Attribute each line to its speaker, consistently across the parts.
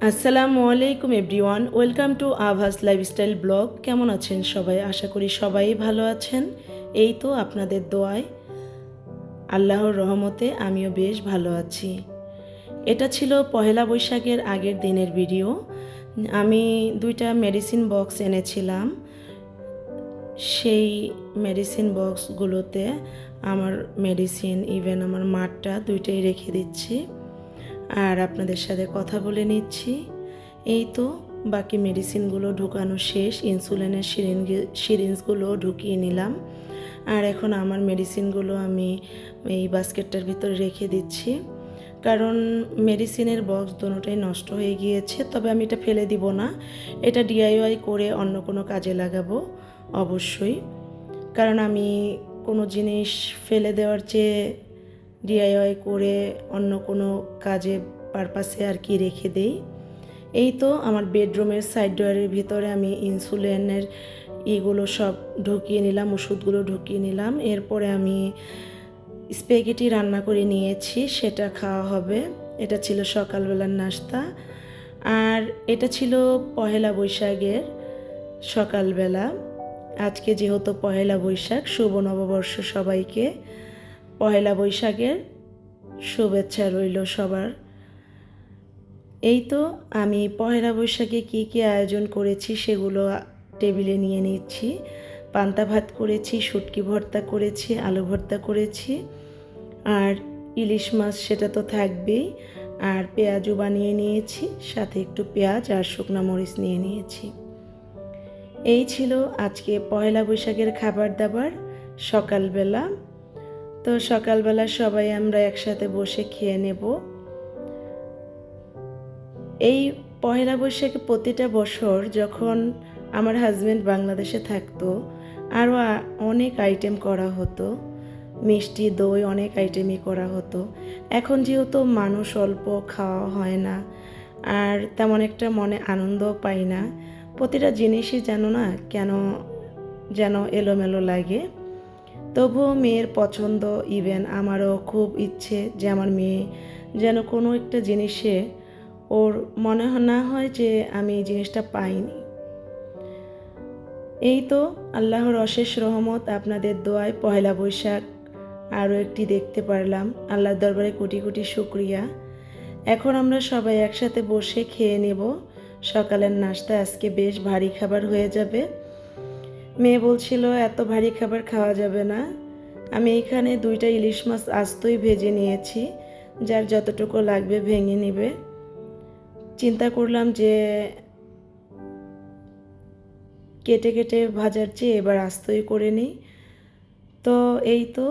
Speaker 1: আসসালামু আলাইকুম everyone, welcome to আভাস লাইফস্টাইল ব্লগ। কেমন আছেন সবাই? আশা করি সবাই ভালো আছেন। এই তো আপনাদের দোয়ায়, আল্লাহর রহমতে আমিও বেশ ভালো আছি। এটা ছিল পহেলা বৈশাখের আগের দিনের ভিডিও। আমি দুইটা মেডিসিন বক্স এনেছিলাম। সেই মেডিসিন বক্সগুলোতে আমার মেডিসিন, ইভেন আমার মাঠটা দুইটাই রেখে দিচ্ছি আর আপনাদের সাথে কথা বলে নিচ্ছি। এই তো বাকি মেডিসিনগুলো ঢুকানো শেষ, ইনসুলিনের সিরিঞ্জগুলো ঢুকিয়ে নিলাম। আর এখন আমার মেডিসিনগুলো আমি এই বাস্কেটটার ভিতরে রেখে দিচ্ছি, কারণ মেডিসিনের বক্স দুটোটাই নষ্ট হয়ে গিয়েছে। তবে আমি এটা ফেলে দিব না, এটা ডিআইওয়াই করে অন্য কোনো কাজে লাগাবো অবশ্যই। কারণ আমি কোনো জিনিস ফেলে দেওয়ার চেয়ে ডিআইওয়াই করে অন্য কোনো কাজে পারপাসে আর কি রেখে দেই। এই তো আমার বেডরুমের সাইড ডোয়ারের ভিতরে আমি ইনসুলিনের এগুলো সব ঢুকিয়ে নিলাম, ওষুধগুলো ঢুকিয়ে নিলাম। এরপরে আমি স্প্যাগেটি রান্না করে নিয়েছি, সেটা খাওয়া হবে। এটা ছিল সকালবেলার নাস্তা। আর এটা ছিল পহেলা বৈশাখের সকালবেলা। আজকে যেহেতু পহেলা বৈশাখ, শুভ নববর্ষ সবাইকে। পহেলা বৈশাখের শুভেচ্ছা রইল সবার। এই তো আমি পহেলা বৈশাখে কী কী আয়োজন করেছি সেগুলো টেবিলে নিয়ে নিচ্ছি। পান্তা ভাত করেছি, শুটকি ভর্তা করেছি, আলু ভর্তা করেছি, আর ইলিশ মাছ সেটা তো থাকবেই। আর পেঁয়াজও বানিয়ে নিয়েছি, সাথে একটু পেঁয়াজ আর শুকনো মরিচ নিয়ে নিয়েছি। এই ছিল আজকে পহেলা বৈশাখের খাবার দাবার সকালবেলা। তো সকালবেলা সবাই আমরা একসাথে বসে খেয়ে নেব। এই পহেলা বৈশাখে প্রতিটা বছর যখন আমার হাজব্যান্ড বাংলাদেশে থাকতো, আরও অনেক আইটেম করা হতো, মিষ্টি দই অনেক আইটেমই করা হতো। এখন যেহেতু মানুষ অল্প, খাওয়া হয় না, আর তেমন একটা মনে আনন্দও পাই না। প্রতিটা জিনিসই কেন যেন এলোমেলো লাগে। তবুও মেয়ের পছন্দ, ইভেন আমারও খুব ইচ্ছে যে আমার মেয়ে যেন কোনো একটা জিনিসে ওর মনে না হয় যে আমি এই জিনিসটা পাইনি। এই তো আল্লাহর অশেষ রহমত, আপনাদের দোয়ায় পহেলা বৈশাখ আরও একটি দেখতে পারলাম। আল্লাহর দরবারে কোটি কোটি শুকরিয়া। এখন আমরা সবাই একসাথে বসে খেয়ে নেব সকালের নাস্তা। আজকে বেশ ভারী খাবার হয়ে যাবে। মেয়ে বলছিল এত ভারী খাবার খাওয়া যাবে না। আমি এখানে দুইটা ইলিশ মাছ আস্তই ভেজে নিয়েছি, যার যতটুকু লাগবে ভেঙে নেবে। চিন্তা করলাম যে কেটে কেটে ভাজার চেয়ে এবার আস্তই করে নিই। তো এই তো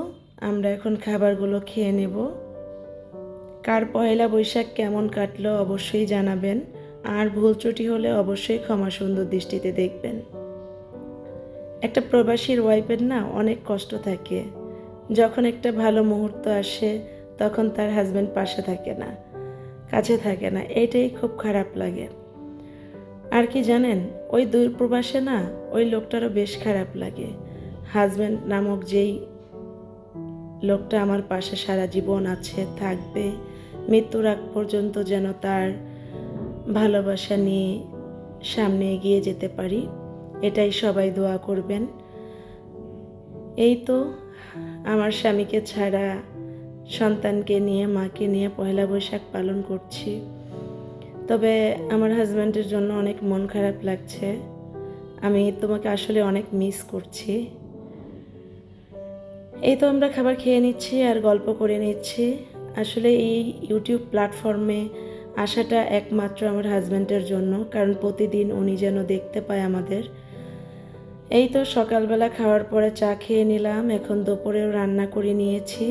Speaker 1: আমরা এখন খাবারগুলো খেয়ে নেব। কার পহেলা বৈশাখ কেমন কাটলো অবশ্যই জানাবেন, আর ভুল ত্রুটি হলে অবশ্যই ক্ষমা সুন্দর দৃষ্টিতে দেখবেন। একটা প্রবাসীর ওয়াইফের অনেক কষ্ট থাকে, যখন একটা ভালো মুহূর্ত আসে তখন তার হাজব্যান্ড পাশে থাকে না, কাছে থাকে না। এটাই খুব খারাপ লাগে। আর কি জানেন, ওই দূর প্রবাসে ওই লোকটারও বেশ খারাপ লাগে। হাজব্যান্ড নামক যেই লোকটা আমার পাশে সারা জীবন আছে, থাকবে, মৃত্যুর আগ পর্যন্ত যেন তার ভালোবাসা নিয়ে সামনে এগিয়ে যেতে পারি, এটাই সবাই দোয়া করবেন। এই তো আমার স্বামীকে ছাড়া সন্তানকে নিয়ে, মাকে নিয়ে পহেলা বৈশাখ পালন করছি। তবে আমার হাজব্যান্ডের জন্য অনেক মন খারাপ লাগছে। আমি তোমাকে আসলে অনেক মিস করছি। এই তো আমরা খাবার খেয়ে নিচ্ছি আর গল্প করে নিচ্ছি। আসলে এই ইউটিউব প্ল্যাটফর্মে আসাটা একমাত্র আমার হাজব্যান্ডের জন্য, কারণ প্রতিদিন উনি যেন দেখতে পায় আমাদের। এই তো সকালবেলা খাওয়ার পরে চা খেয়ে নিলাম। এখন দুপুরেও রান্না করে নিয়েছি।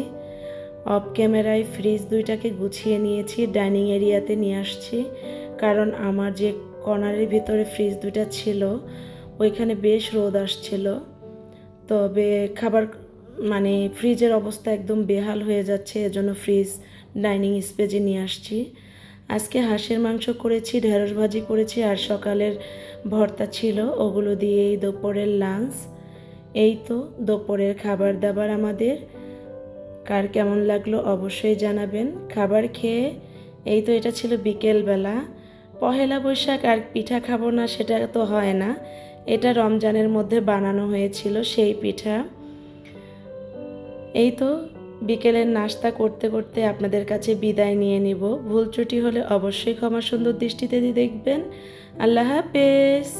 Speaker 1: অফ ক্যামেরায় ফ্রিজ দুইটাকে গুছিয়ে নিয়েছি, ডাইনিং এরিয়াতে নিয়ে আসছি, কারণ আমার যে কর্নারের ভিতরে ফ্রিজ দুইটা ছিল ওইখানে বেশ রোদ আসছিল। তবে খাবার ফ্রিজের অবস্থা একদম বেহাল হয়ে যাচ্ছে, এজন্য ফ্রিজ ডাইনিং স্পেসে নিয়ে আসছি। আজকে হাঁসের মাংস করেছি, ঢেঁড়স ভাজি করেছি, আর সকালের ভর্তা ছিল, ওগুলো দিয়েই দুপুরের লাঞ্চ। এই তো দুপুরের খাবার দাবার আমাদের। কার কেমন লাগলো অবশ্যই জানাবেন। খাবার খেয়ে এই তো এটা ছিল বিকেলবেলা, পহেলা বৈশাখ আর পিঠা খাবো না সেটা তো হয় না, এটা রমজানের মধ্যে বানানো হয়েছিল সেই পিঠা। এই তো বিকেলের নাস্তা করতে করতে আপনাদের কাছে বিদায় নিয়ে নিব। ভুল ত্রুটি হলে অবশ্যই ক্ষমা সুন্দর দৃষ্টিতে দেখবেন। আল্লাহ হাফেজ।